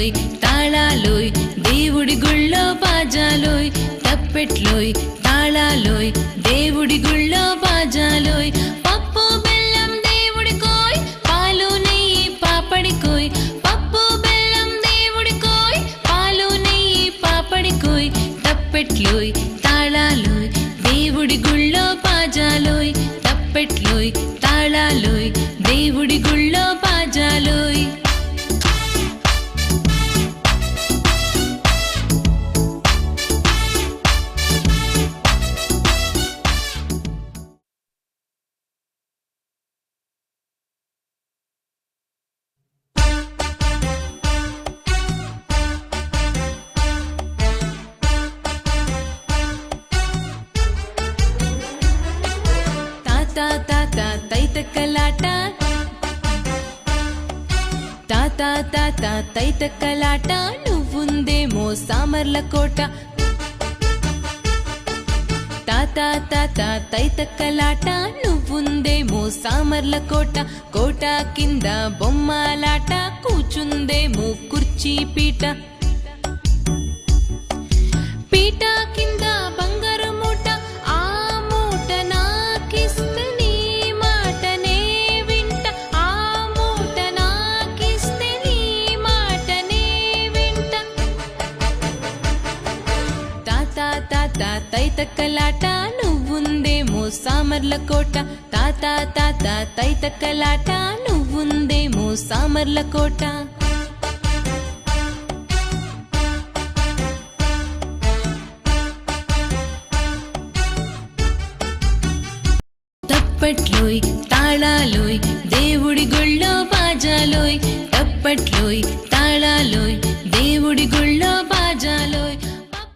తప్పెట్లోయ్ తాళాలోయ్ దేవుడి గుళ్ళో బాజాలోయ్ తప్పెట్లోయ్ తాళాలోయ్ దేవుడి గుళ్ళో బాజాలోయ్ పప్పు బెల్లం దేవుడికోయ్ పాలు నెయ్యి పాపడికోయ్ పప్పు బెల్లం దేవుడికోయ్ పాలు నెయ్యి పాపడికోయ్ తప్పెట్లోయ్ తాళాలోయ్ దేవుడి గుళ్ళో బాజాలోయ్ తప్పెట్లోయ్ తాళాలోయ్ దేవుడి గుళ్ళో బాజాలోయ్ తాత తైతక్కలాట తాత తైతక్కలాట నువ్వుందేమో సామర్ల కోట తాత తైతక్కలాట నువ్వుందేమో సామర్ల కోట కోట కింద బొమ్మలాట కూచుందేమో కుర్చీ పీట పీట కింద బంగారు మూట ఆ మూట నాకిస్తే నీ మాటనే వింట ఆ మూట నాకిస్తే నీ మాటనే వింట తాత తైతక్కలాట నువ్వుందేమో సామర్ల కోట తాత తైతక్కలాట నువ్వుందేమో సామర్ల కోట తప్పెట్లోయ్ తాళాలోయ్ దేవుడి గుళ్ళో బాజాలోయ్ తప్పెట్లోయ్ తాళాలోయ్ దేవుడి గుళ్ళో బాజాలోయ్